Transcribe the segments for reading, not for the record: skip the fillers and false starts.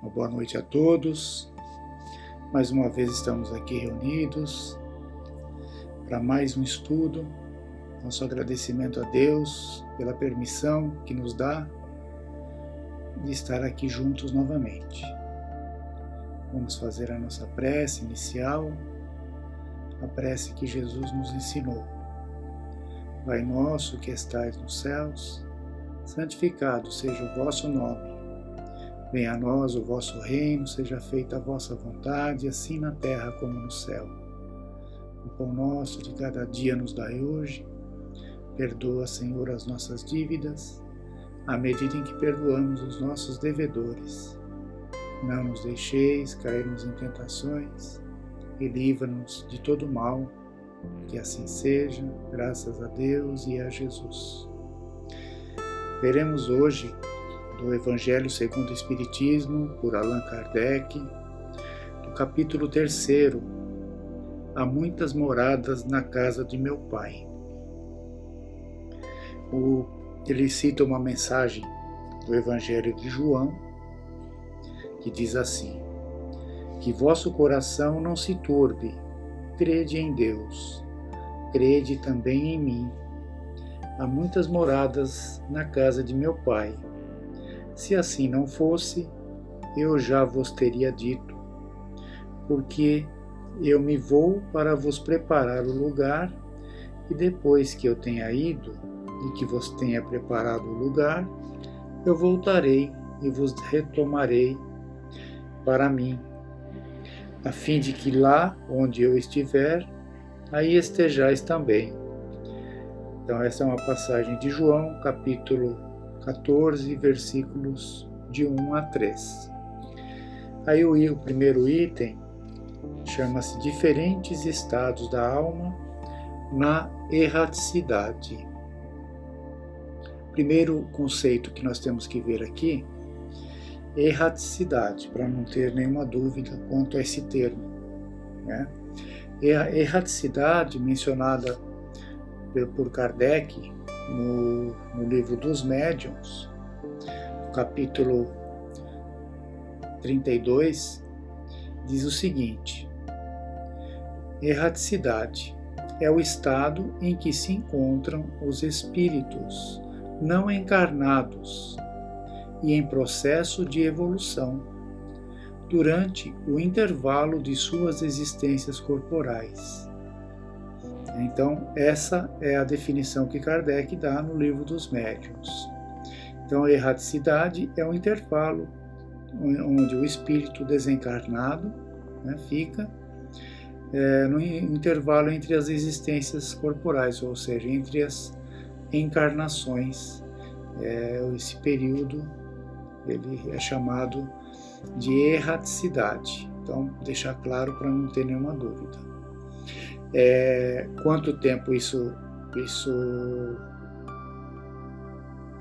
Uma boa noite a todos. Mais uma vez estamos aqui reunidos para mais um estudo. Nosso agradecimento a Deus pela permissão que nos dá de estar aqui juntos novamente. Vamos fazer a nossa prece inicial, a prece que Jesus nos ensinou. Pai nosso que estais nos céus, santificado seja o vosso nome. Venha a nós o vosso reino, seja feita a vossa vontade, assim na terra como no céu. O pão nosso de cada dia nos dai hoje. Perdoa, Senhor, as nossas dívidas, à medida em que perdoamos os nossos devedores. Não nos deixeis cairmos em tentações e livra-nos de todo mal. Que assim seja, graças a Deus e a Jesus. Veremos hoje do Evangelho segundo o Espiritismo, por Allan Kardec, do capítulo 3, Há muitas moradas na casa de meu Pai. Ele cita uma mensagem do Evangelho de João, que diz assim: que vosso coração não se turbe, crede em Deus, crede também em mim. Há muitas moradas na casa de meu Pai. Se assim não fosse, eu já vos teria dito, porque eu me vou para vos preparar o lugar, e depois que eu tenha ido e que vos tenha preparado o lugar, eu voltarei e vos retomarei para mim, a fim de que lá onde eu estiver, aí estejais também. Então essa é uma passagem de João, capítulo 14, versículos de 1 a 3. Aí o primeiro item chama-se Diferentes estados da alma na erraticidade. Primeiro conceito que nós temos que ver aqui, erraticidade, para não ter nenhuma dúvida quanto a esse termo, né? A erraticidade mencionada por Kardec no livro dos Médiuns, no capítulo 32, diz o seguinte: erraticidade é o estado em que se encontram os espíritos não encarnados e em processo de evolução durante o intervalo de suas existências corporais. Então, essa é a definição que Kardec dá no livro dos Médiuns. Então, a erraticidade é o intervalo onde o espírito desencarnado, né, fica no intervalo entre as existências corporais, ou seja, entre as encarnações. Esse período ele é chamado de erraticidade. Então, deixar claro para não ter nenhuma dúvida. Quanto tempo isso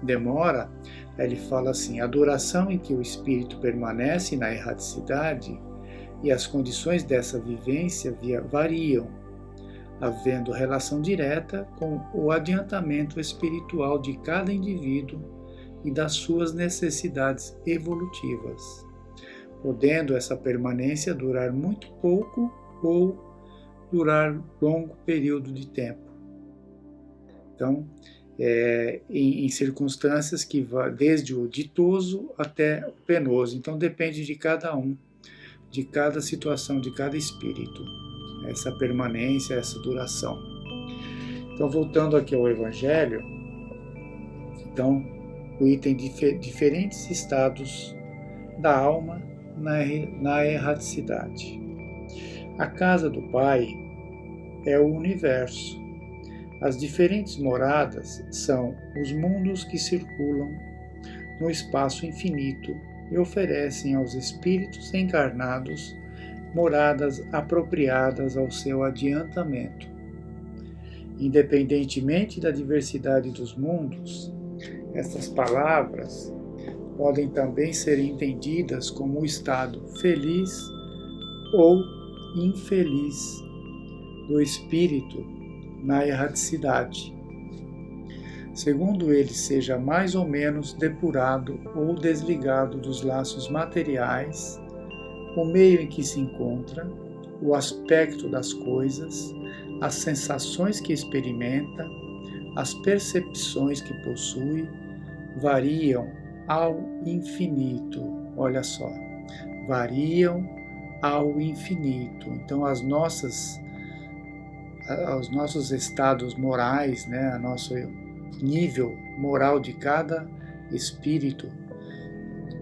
demora? Ele fala assim: a duração em que o espírito permanece na erraticidade e as condições dessa vivência variam, havendo relação direta com o adiantamento espiritual de cada indivíduo e das suas necessidades evolutivas, podendo essa permanência durar muito pouco ou durar longo período de tempo. Então, em circunstâncias que vão desde o ditoso até o penoso. Então, depende de cada um, de cada situação, de cada espírito, essa permanência, essa duração. Então, voltando aqui ao Evangelho, então, o item diferentes estados da alma na erraticidade. A casa do Pai é o universo. As diferentes moradas são os mundos que circulam no espaço infinito e oferecem aos espíritos encarnados moradas apropriadas ao seu adiantamento. Independentemente da diversidade dos mundos, essas palavras podem também ser entendidas como o estado feliz ou infeliz do espírito na erraticidade. segundo ele seja mais ou menos depurado ou desligado dos laços materiais, o meio em que se encontra, o aspecto das coisas, as sensações que experimenta, as percepções que possui, variam ao infinito. Olha só, variam ao infinito. Então, os nossos estados morais, né, o nosso nível moral de cada espírito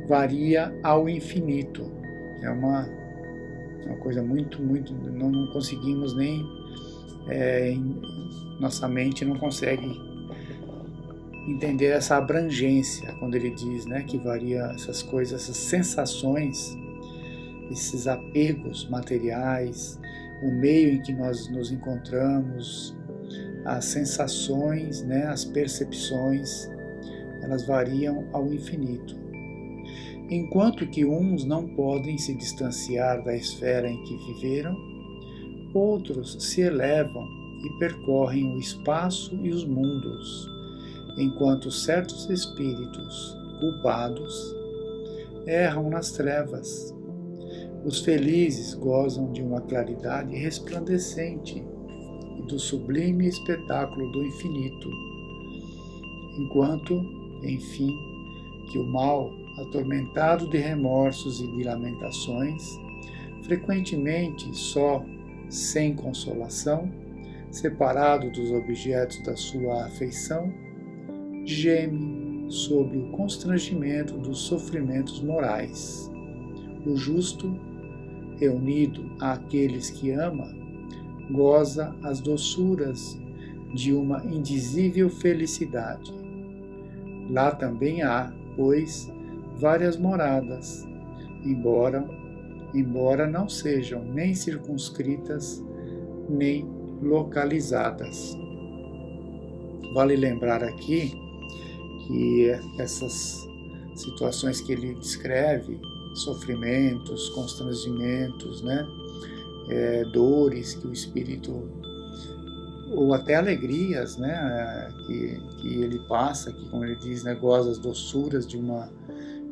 varia ao infinito. É uma coisa muito, não conseguimos nem, nossa mente não consegue entender essa abrangência quando ele diz, né, que varia essas coisas, essas sensações, esses apegos materiais, o meio em que nós nos encontramos, as sensações, né, as percepções, elas variam ao infinito. Enquanto que uns não podem se distanciar da esfera em que viveram, outros se elevam e percorrem o espaço e os mundos, enquanto certos espíritos culpados erram nas trevas. Os felizes gozam de uma claridade resplandecente e do sublime espetáculo do infinito, enquanto, enfim, que o mal, atormentado de remorsos e de lamentações, frequentemente só, sem consolação, separado dos objetos da sua afeição, geme sob o constrangimento dos sofrimentos morais. O justo, reunido àqueles que ama, goza as doçuras de uma indizível felicidade. Lá também há, pois, várias moradas, embora não sejam nem circunscritas, nem localizadas. Vale lembrar aqui que essas situações que ele descreve, sofrimentos, constrangimentos, né, dores que o espírito, ou até alegrias, né, que ele passa, que, como ele diz, né, goza as doçuras de uma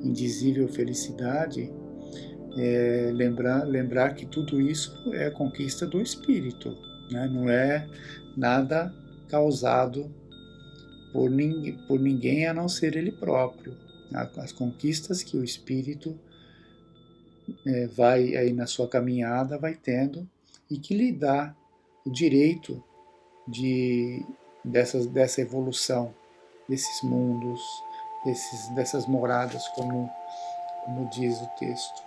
indizível felicidade, lembrar que tudo isso é conquista do espírito, né, não é nada causado por ninguém a não ser ele próprio. As conquistas que o espírito vai aí na sua caminhada, vai tendo, e que lhe dá o direito dessa evolução, desses mundos, dessas moradas, como diz o texto.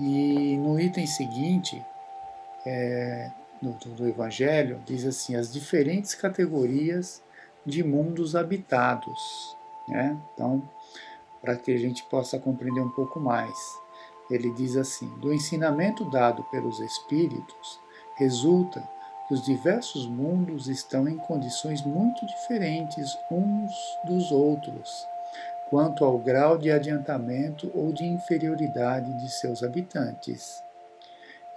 E no item seguinte, do Evangelho, diz assim, as diferentes categorias de mundos habitados, né? Então, para que a gente possa compreender um pouco mais. Ele diz assim, do ensinamento dado pelos Espíritos, resulta que os diversos mundos estão em condições muito diferentes uns dos outros, quanto ao grau de adiantamento ou de inferioridade de seus habitantes.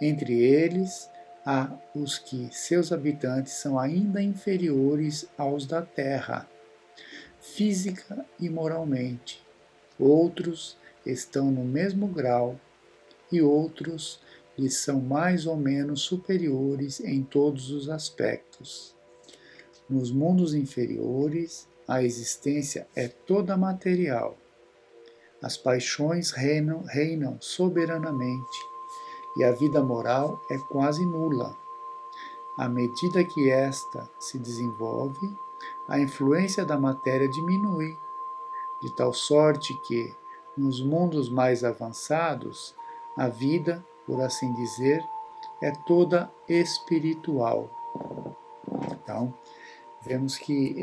Entre eles, há os que seus habitantes são ainda inferiores aos da Terra, física e moralmente. Outros estão no mesmo grau e outros lhes são mais ou menos superiores em todos os aspectos. Nos mundos inferiores, a existência é toda material. As paixões reinam soberanamente e a vida moral é quase nula. À medida que esta se desenvolve, a influência da matéria diminui, de tal sorte que, nos mundos mais avançados, a vida, por assim dizer, é toda espiritual. Então, vemos que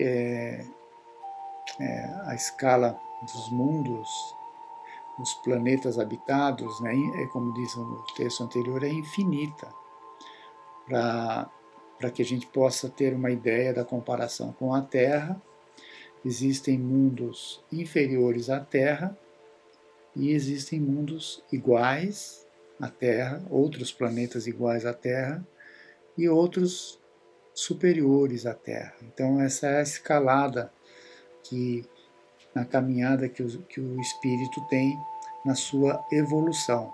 a escala dos mundos, dos planetas habitados, né, como diz no texto anterior, é infinita, para que a gente possa ter uma ideia da comparação com a Terra. Existem mundos inferiores à Terra e existem mundos iguais à Terra, outros planetas iguais à Terra e outros superiores à Terra. Então essa é a escalada que na caminhada que o espírito tem na sua evolução.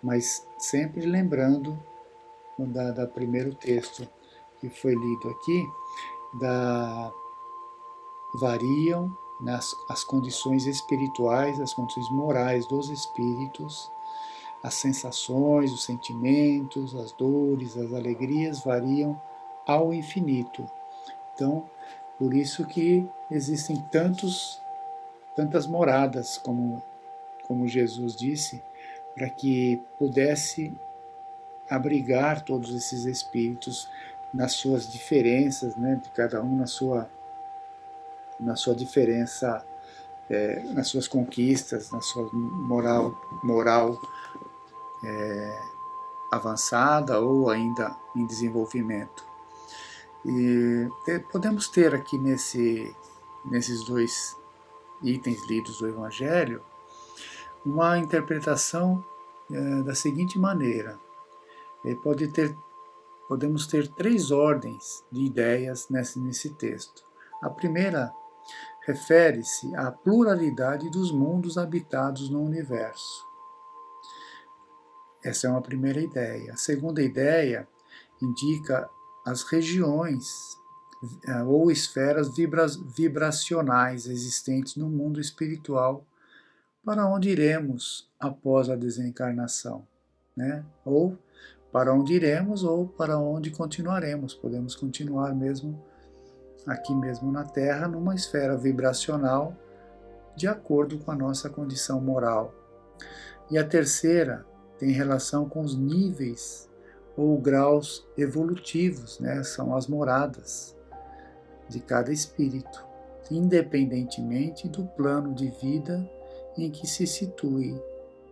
Mas sempre lembrando da primeiro texto que foi lido aqui, variam as condições espirituais, as condições morais dos espíritos, as sensações, os sentimentos, as dores, as alegrias variam ao infinito. Então, por isso que existem tantas moradas, como Jesus disse, para que pudesse abrigar todos esses espíritos nas suas diferenças, né, de cada um na sua diferença, nas suas conquistas, na sua moral avançada ou ainda em desenvolvimento. E podemos ter aqui nesses dois itens lidos do Evangelho uma interpretação da seguinte maneira. Podemos ter 3 ordens de ideias nesse texto. A primeira refere-se à pluralidade dos mundos habitados no universo. Essa é uma primeira ideia. A segunda ideia indica as regiões ou esferas vibracionais existentes no mundo espiritual, para onde iremos após a desencarnação, né? Ou para onde iremos ou para onde continuaremos. Podemos continuar mesmo aqui mesmo na Terra, numa esfera vibracional de acordo com a nossa condição moral. E a terceira tem relação com os níveis ou graus evolutivos, né? São as moradas de cada espírito, independentemente do plano de vida em que se situe,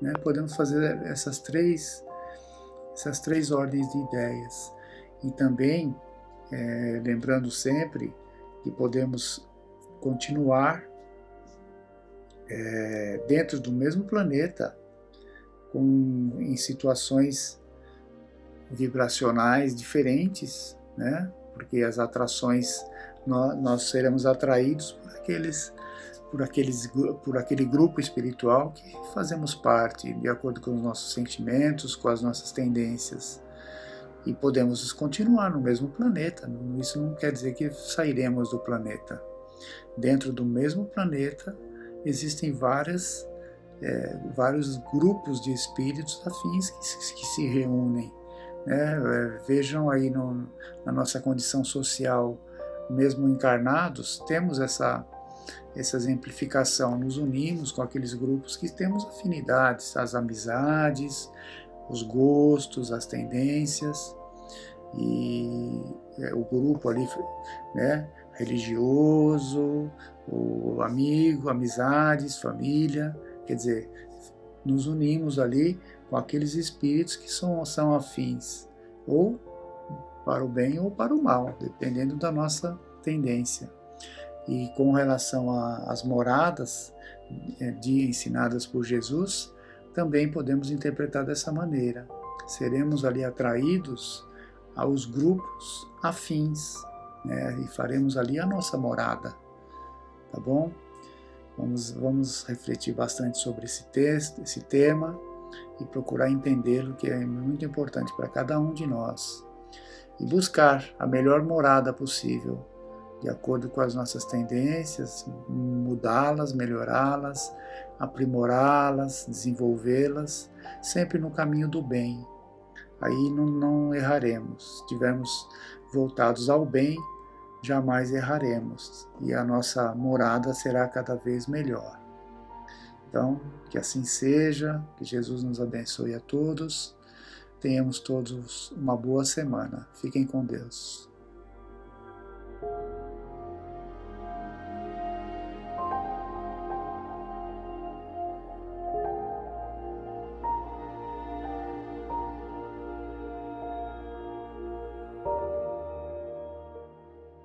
né? Podemos fazer essas três ordens de ideias. E também, lembrando sempre que podemos continuar dentro do mesmo planeta, em situações vibracionais diferentes, né? Porque as atrações, nós seremos atraídos por aquele grupo espiritual que fazemos parte, de acordo com os nossos sentimentos, com as nossas tendências. E podemos continuar no mesmo planeta. Isso não quer dizer que sairemos do planeta. Dentro do mesmo planeta existem vários grupos de espíritos afins que se reúnem, né? Vejam aí na nossa condição social, mesmo encarnados, temos essa exemplificação, nos unimos com aqueles grupos que temos afinidades, as amizades, os gostos, as tendências, e o grupo ali, né, religioso, o amigo, amizades, família, quer dizer, nos unimos ali com aqueles espíritos que são afins, ou para o bem ou para o mal, dependendo da nossa tendência. E com relação às moradas ensinadas por Jesus, também podemos interpretar dessa maneira. Seremos ali atraídos aos grupos afins, né? E faremos ali a nossa morada, tá bom? Vamos refletir bastante sobre esse tema e procurar entendê-lo, que é muito importante para cada um de nós. E buscar a melhor morada possível, de acordo com as nossas tendências, mudá-las, melhorá-las, aprimorá-las, desenvolvê-las, sempre no caminho do bem. Aí não erraremos. Se estivermos voltados ao bem, jamais erraremos, e a nossa morada será cada vez melhor. Então, que assim seja, que Jesus nos abençoe a todos, tenhamos todos uma boa semana. Fiquem com Deus.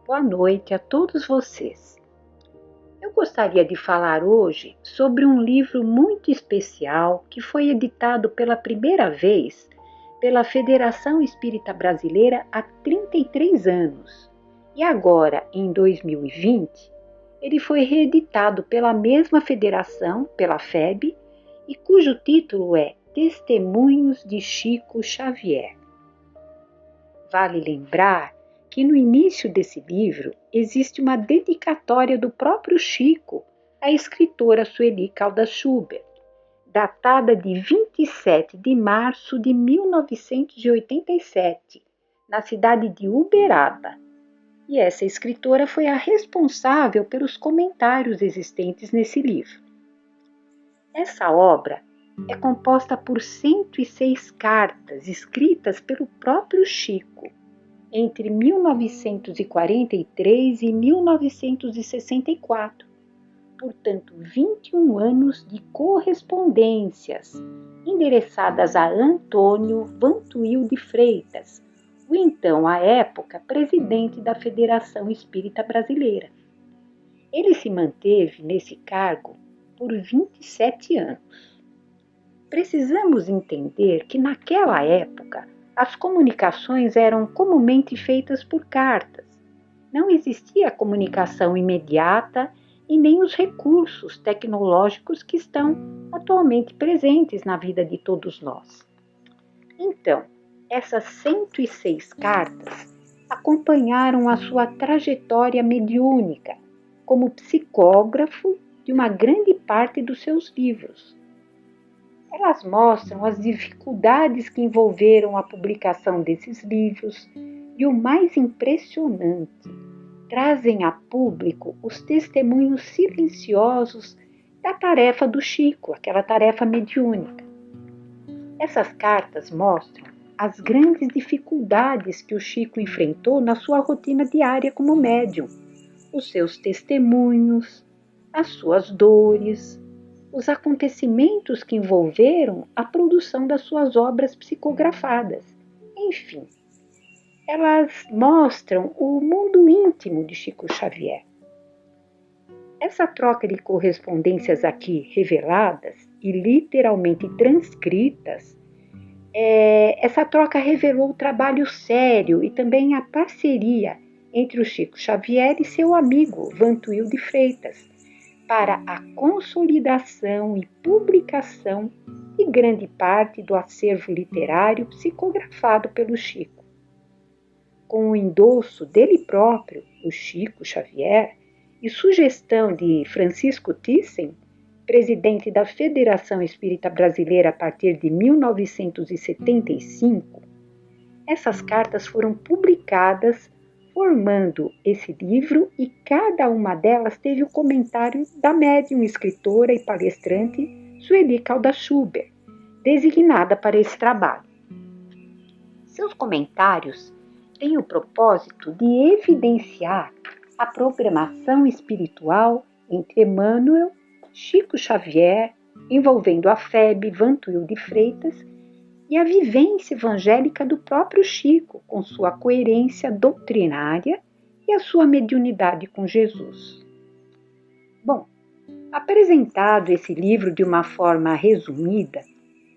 Boa noite a todos vocês. Eu gostaria de falar hoje sobre um livro muito especial que foi editado pela primeira vez pela Federação Espírita Brasileira há 33 anos. E agora, em 2020, ele foi reeditado pela mesma federação, pela FEB, e cujo título é Testemunhos de Chico Xavier. Vale lembrar que no início desse livro existe uma dedicatória do próprio Chico à escritora Sueli Caldas Schubert, datada de 27 de março de 1987, na cidade de Uberaba. E essa escritora foi a responsável pelos comentários existentes nesse livro. Essa obra é composta por 106 cartas escritas pelo próprio Chico entre 1943 e 1964, portanto 21 anos de correspondências endereçadas a Antônio Vantuil de Freitas, o então, à época, presidente da Federação Espírita Brasileira. Ele se manteve nesse cargo por 27 anos. Precisamos entender que naquela época as comunicações eram comumente feitas por cartas. Não existia a comunicação imediata e nem os recursos tecnológicos que estão atualmente presentes na vida de todos nós. Então, essas 106 cartas acompanharam a sua trajetória mediúnica como psicógrafo de uma grande parte dos seus livros. Elas mostram as dificuldades que envolveram a publicação desses livros e, o mais impressionante, trazem a público os testemunhos silenciosos da tarefa do Chico, aquela tarefa mediúnica. Essas cartas mostram as grandes dificuldades que o Chico enfrentou na sua rotina diária como médium, os seus testemunhos, as suas dores, os acontecimentos que envolveram a produção das suas obras psicografadas. Enfim, elas mostram o mundo íntimo de Chico Xavier. Essa troca de correspondências aqui reveladas e literalmente transcritas, essa troca revelou o trabalho sério e também a parceria entre o Chico Xavier e seu amigo Vantuil de Freitas, para a consolidação e publicação de grande parte do acervo literário psicografado pelo Chico. Com o endosso dele próprio, o Chico Xavier, e sugestão de Francisco Thyssen, presidente da Federação Espírita Brasileira a partir de 1975, essas cartas foram publicadas formando esse livro, e cada uma delas teve o comentário da médium, escritora e palestrante Sueli Caldas Schubert, designada para esse trabalho. Seus comentários têm o propósito de evidenciar a programação espiritual entre Emmanuel, Chico Xavier, envolvendo a FEB, Vantuil de Freitas, e a vivência evangélica do próprio Chico, com sua coerência doutrinária e a sua mediunidade com Jesus. Bom, apresentado esse livro de uma forma resumida,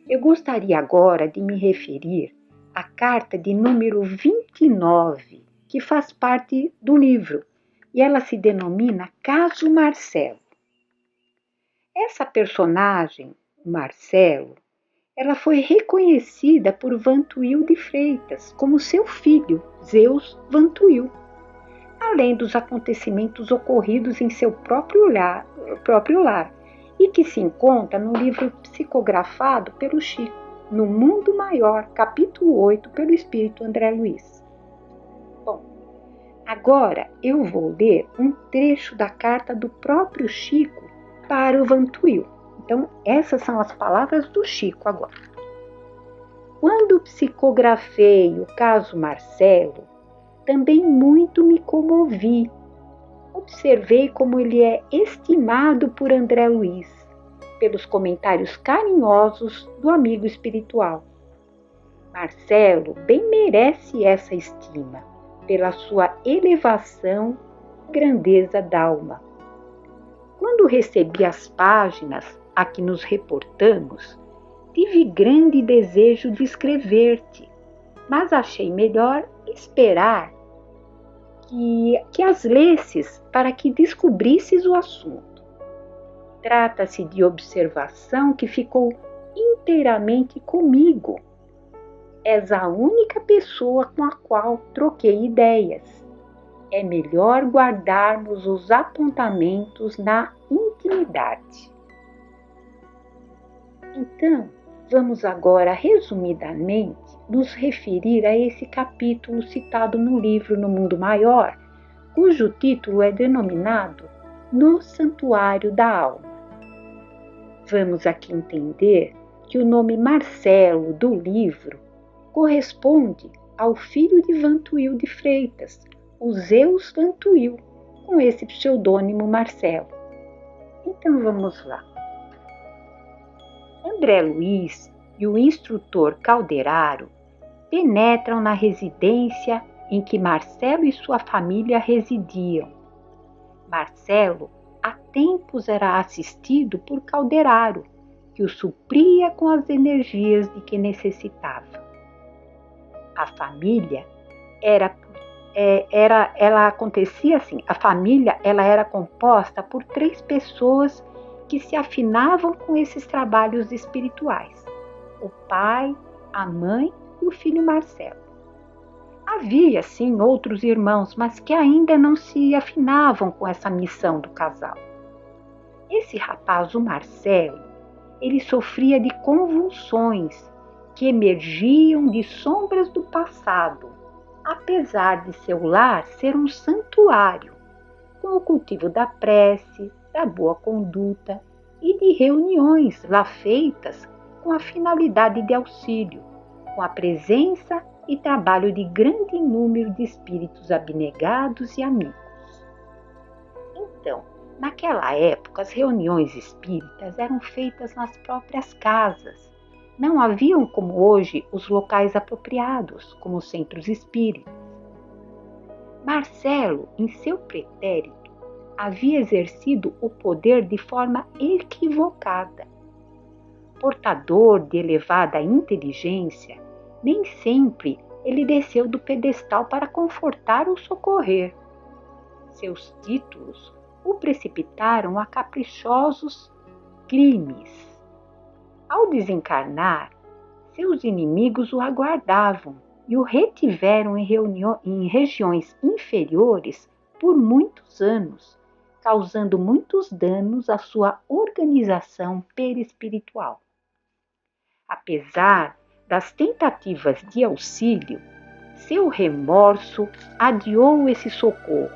eu gostaria agora de me referir à carta de número 29, que faz parte do livro, e ela se denomina Caso Marcelo. Essa personagem, Marcelo, ela foi reconhecida por Vantuil de Freitas como seu filho, Zeus Vantuil, além dos acontecimentos ocorridos em seu próprio lar e que se encontra no livro psicografado pelo Chico, No Mundo Maior, capítulo 8, pelo Espírito André Luiz. Bom, agora eu vou ler um trecho da carta do próprio Chico para o Vantuil. Então, essas são as palavras do Chico agora. Quando psicografei o caso Marcelo, também muito me comovi. Observei como ele é estimado por André Luiz, pelos comentários carinhosos do amigo espiritual. Marcelo bem merece essa estima, pela sua elevação e grandeza d'alma. Quando recebi as páginas a que nos reportamos, tive grande desejo de escrever-te, mas achei melhor esperar que as lesses para que descobrisses o assunto. Trata-se de observação que ficou inteiramente comigo. És a única pessoa com a qual troquei ideias. É melhor guardarmos os apontamentos na intimidade. Então, vamos agora, resumidamente, nos referir a esse capítulo citado no livro No Mundo Maior, cujo título é denominado No Santuário da Alma. Vamos aqui entender que o nome Marcelo do livro corresponde ao filho de Vantuil de Freitas, o Zeus Vantuil, com esse pseudônimo Marcelo. Então vamos lá. André Luiz e o instrutor Calderaro penetram na residência em que Marcelo e sua família residiam. Marcelo há tempos era assistido por Calderaro, que o supria com as energias de que necessitava. A família era composta por 3 pessoas que se afinavam com esses trabalhos espirituais: o pai, a mãe e o filho Marcelo. Havia, sim, outros irmãos, mas que ainda não se afinavam com essa missão do casal. Esse rapaz, o Marcelo, ele sofria de convulsões que emergiam de sombras do passado, apesar de seu lar ser um santuário, com o cultivo da prece, da boa conduta e de reuniões lá feitas com a finalidade de auxílio, com a presença e trabalho de grande número de espíritos abnegados e amigos. Então, naquela época, as reuniões espíritas eram feitas nas próprias casas. Não haviam, como hoje, os locais apropriados, como os centros espíritas. Marcelo, em seu pretérito, havia exercido o poder de forma equivocada. Portador de elevada inteligência, nem sempre ele desceu do pedestal para confortar ou socorrer. Seus títulos o precipitaram a caprichosos crimes. Ao desencarnar, seus inimigos o aguardavam e o retiveram em regiões inferiores por muitos anos, causando muitos danos à sua organização perispiritual. Apesar das tentativas de auxílio, seu remorso adiou esse socorro,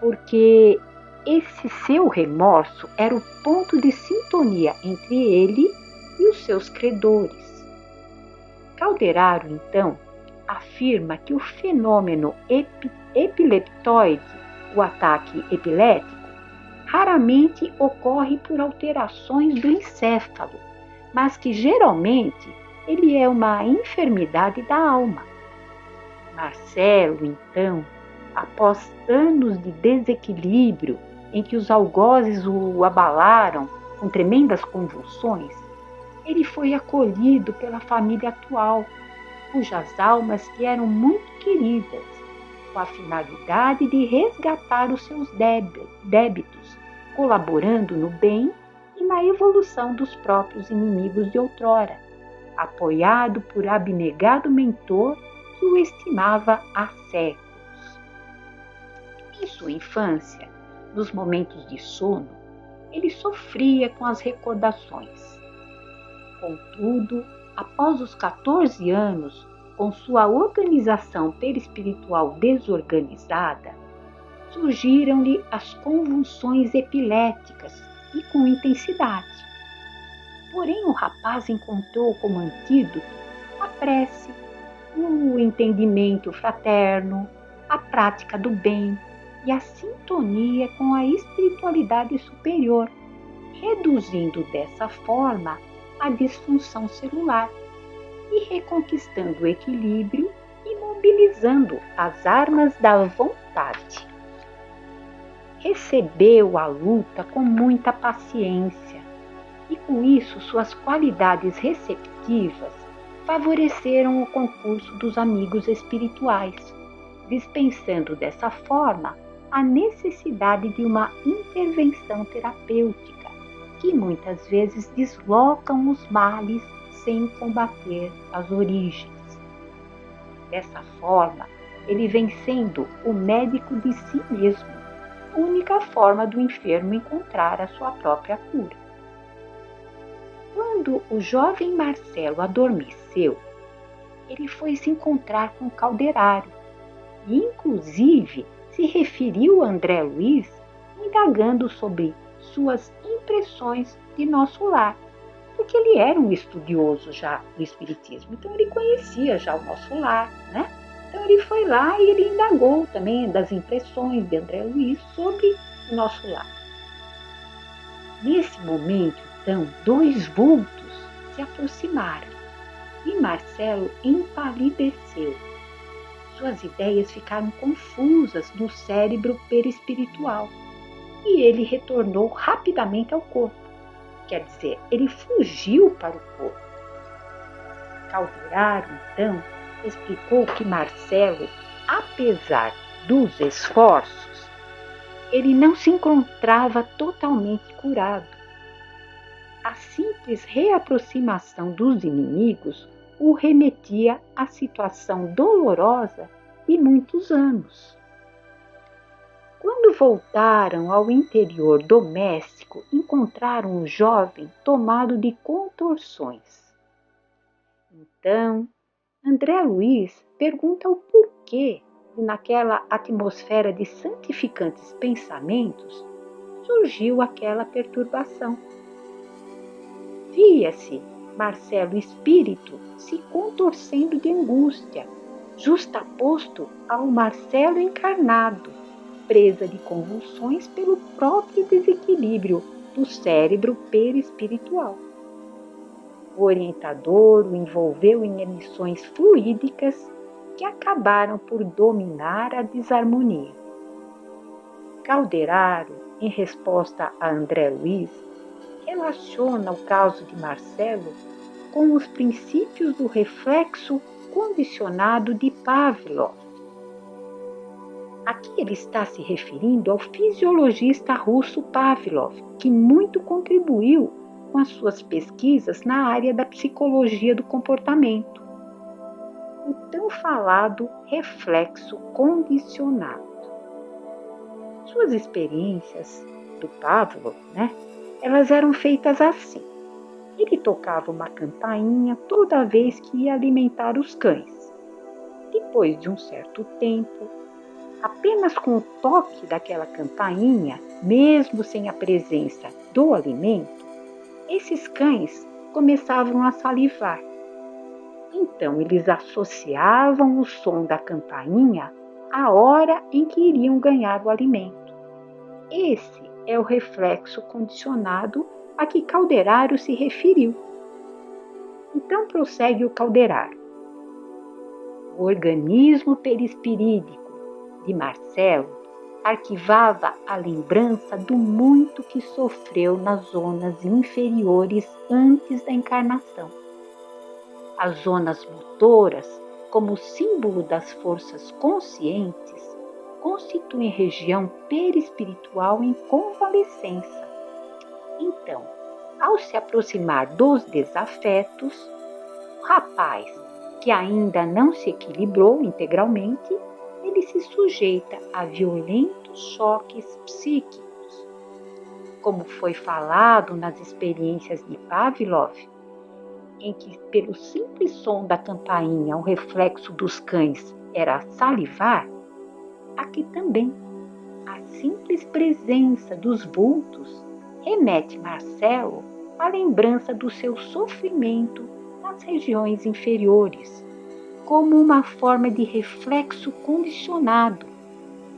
porque esse seu remorso era o ponto de sintonia entre ele e os seus credores. Calderaro, então, afirma que o fenômeno epileptoide, o ataque epilético, raramente ocorre por alterações do encéfalo, mas que geralmente ele é uma enfermidade da alma. Marcelo, então, após anos de desequilíbrio em que os algozes o abalaram com tremendas convulsões, ele foi acolhido pela família atual, cujas almas lhe eram muito queridas, com a finalidade de resgatar os seus débitos, colaborando no bem e na evolução dos próprios inimigos de outrora, apoiado por abnegado mentor que o estimava há séculos. Em sua infância, nos momentos de sono, ele sofria com as recordações. Contudo, após os 14 anos, com sua organização perispiritual desorganizada, surgiram-lhe as convulsões epiléticas e com intensidade. Porém, o rapaz encontrou como antídoto a prece, o entendimento fraterno, a prática do bem e a sintonia com a espiritualidade superior, reduzindo dessa forma a disfunção celular e reconquistando o equilíbrio e mobilizando as armas da vontade. Recebeu a luta com muita paciência e com isso suas qualidades receptivas favoreceram o concurso dos amigos espirituais, dispensando dessa forma a necessidade de uma intervenção terapêutica, que muitas vezes deslocam os males sem combater as origens. Dessa forma, ele vem sendo o médico de si mesmo, única forma do enfermo encontrar a sua própria cura. Quando o jovem Marcelo adormeceu, ele foi se encontrar com Calderaro e, inclusive, se referiu a André Luiz, indagando sobre suas impressões de nosso lar, porque ele era um estudioso já do Espiritismo, então ele conhecia já o nosso lar, né? Então ele foi lá e ele indagou também das impressões de André Luiz sobre o nosso lar. Nesse momento, então, dois vultos se aproximaram e Marcelo empalideceu. Suas ideias ficaram confusas no cérebro perispiritual e ele retornou rapidamente ao corpo. Quer dizer, ele fugiu para o corpo. Calderaro, então, explicou que Marcelo, apesar dos esforços, ele não se encontrava totalmente curado. A simples reaproximação dos inimigos o remetia à situação dolorosa de muitos anos. Quando voltaram ao interior doméstico, encontraram o jovem tomado de contorções. Então, André Luiz pergunta o porquê de, naquela atmosfera de santificantes pensamentos, surgiu aquela perturbação. Via-se Marcelo espírito se contorcendo de angústia, justaposto ao Marcelo encarnado, presa de convulsões pelo próprio desequilíbrio do cérebro perispiritual. O orientador o envolveu em emissões fluídicas que acabaram por dominar a desarmonia. Calderaro, em resposta a André Luiz, relaciona o caso de Marcelo com os princípios do reflexo condicionado de Pavlov. Aqui ele está se referindo ao fisiologista russo Pavlov, que muito contribuiu com as suas pesquisas na área da psicologia do comportamento, o tão falado reflexo condicionado. Suas experiências do Pavlov, elas eram feitas assim. Ele tocava uma campainha toda vez que ia alimentar os cães. Depois de um certo tempo, apenas com o toque daquela campainha, mesmo sem a presença do alimento, esses cães começavam a salivar. Então, eles associavam o som da campainha à hora em que iriam ganhar o alimento. Esse é o reflexo condicionado a que Calderaro se referiu. Então, prossegue o Calderaro. O organismo perispirídico de Marcelo arquivava a lembrança do muito que sofreu nas zonas inferiores antes da encarnação. As zonas motoras, como símbolo das forças conscientes, constituem região perispiritual em convalescença. Então, ao se aproximar dos desafetos, o rapaz, que ainda não se equilibrou integralmente, ele se sujeita a violentos choques psíquicos. Como foi falado nas experiências de Pavlov, em que pelo simples som da campainha o reflexo dos cães era salivar, aqui também a simples presença dos vultos remete Marcelo à lembrança do seu sofrimento nas regiões inferiores, como uma forma de reflexo condicionado,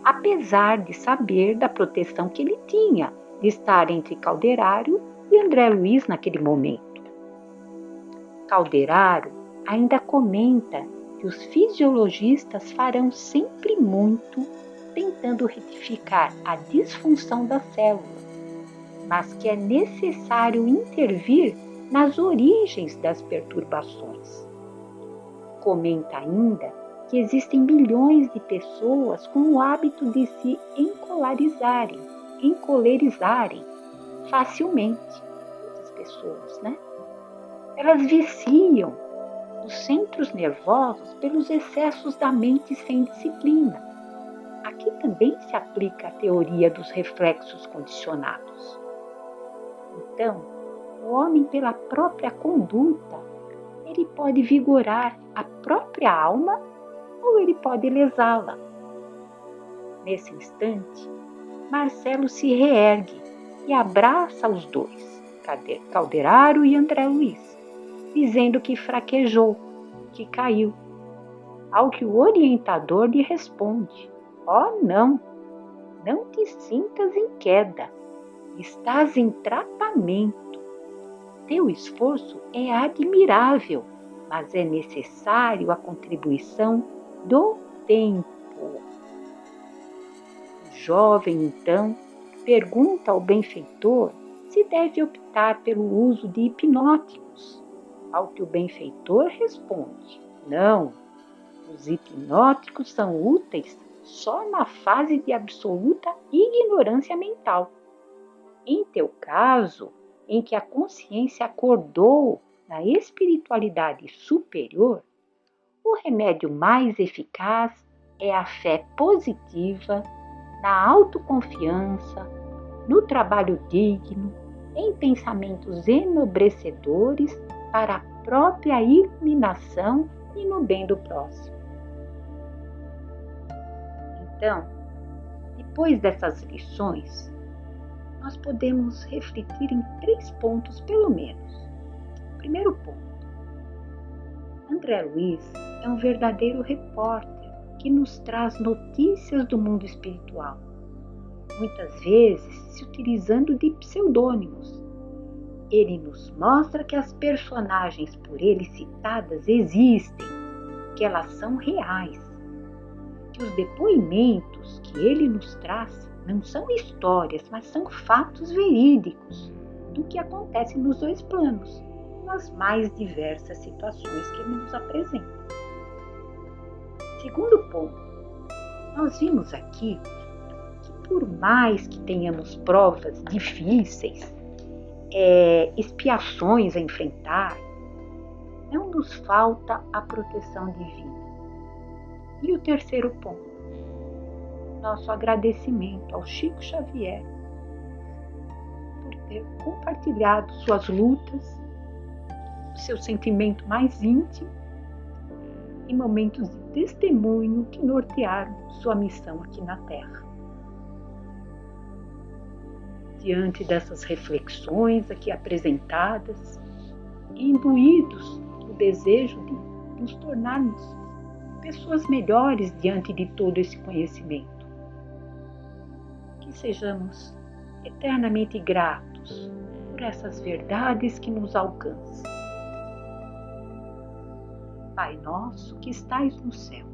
apesar de saber da proteção que ele tinha de estar entre Calderaro e André Luiz naquele momento. Calderaro ainda comenta que os fisiologistas farão sempre muito tentando retificar a disfunção da célula, mas que é necessário intervir nas origens das perturbações. Comenta ainda que existem milhões de pessoas com o hábito de se encolerizarem facilmente. Essas pessoas, né? Elas viciam os centros nervosos pelos excessos da mente sem disciplina. Aqui também se aplica a teoria dos reflexos condicionados. Então, o homem, pela própria conduta, ele pode vigorar a própria alma ou ele pode lesá-la. Nesse instante, Marcelo se reergue e abraça os dois, Calderaro e André Luiz, dizendo que fraquejou, que caiu. Ao que o orientador lhe responde: "Oh, não te sintas em queda, estás em tratamento. Teu esforço é admirável, mas é necessário a contribuição do tempo." O jovem, então, pergunta ao benfeitor se deve optar pelo uso de hipnóticos, ao que o benfeitor responde: "Não, os hipnóticos são úteis só na fase de absoluta ignorância mental. Em teu caso, em que a consciência acordou na espiritualidade superior, o remédio mais eficaz é a fé positiva, na autoconfiança, no trabalho digno, em pensamentos enobrecedores para a própria iluminação e no bem do próximo." Então, depois dessas lições, nós podemos refletir em 3 pontos pelo menos. Primeiro ponto: André Luiz é um verdadeiro repórter que nos traz notícias do mundo espiritual, muitas vezes se utilizando de pseudônimos. Ele nos mostra que as personagens por ele citadas existem, que elas são reais, que os depoimentos que ele nos traz não são histórias, mas são fatos verídicos do que acontece nos 2 planos, nas mais diversas situações que ele nos apresenta. Segundo ponto, nós vimos aqui que por mais que tenhamos provas difíceis, expiações a enfrentar, não nos falta a proteção divina. E o terceiro ponto, nosso agradecimento ao Chico Xavier por ter compartilhado suas lutas, seu sentimento mais íntimo e momentos de testemunho que nortearam sua missão aqui na Terra. Diante dessas reflexões aqui apresentadas, imbuídos do desejo de nos tornarmos pessoas melhores diante de todo esse conhecimento, que sejamos eternamente gratos por essas verdades que nos alcançam. Pai nosso que estais no céu,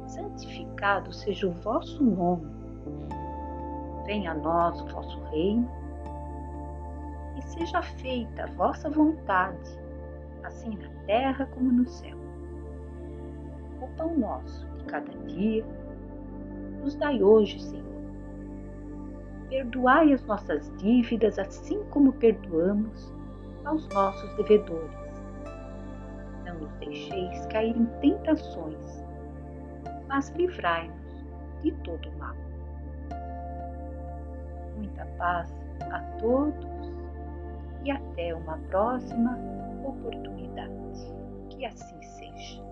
santificado seja o vosso nome. Venha a nós o vosso reino e seja feita a vossa vontade, assim na terra como no céu. O pão nosso de cada dia nos dai hoje, Senhor. Perdoai as nossas dívidas, assim como perdoamos aos nossos devedores. Não nos deixeis cair em tentações, mas livrai-nos de todo o mal. Muita paz a todos e até uma próxima oportunidade. Que assim seja.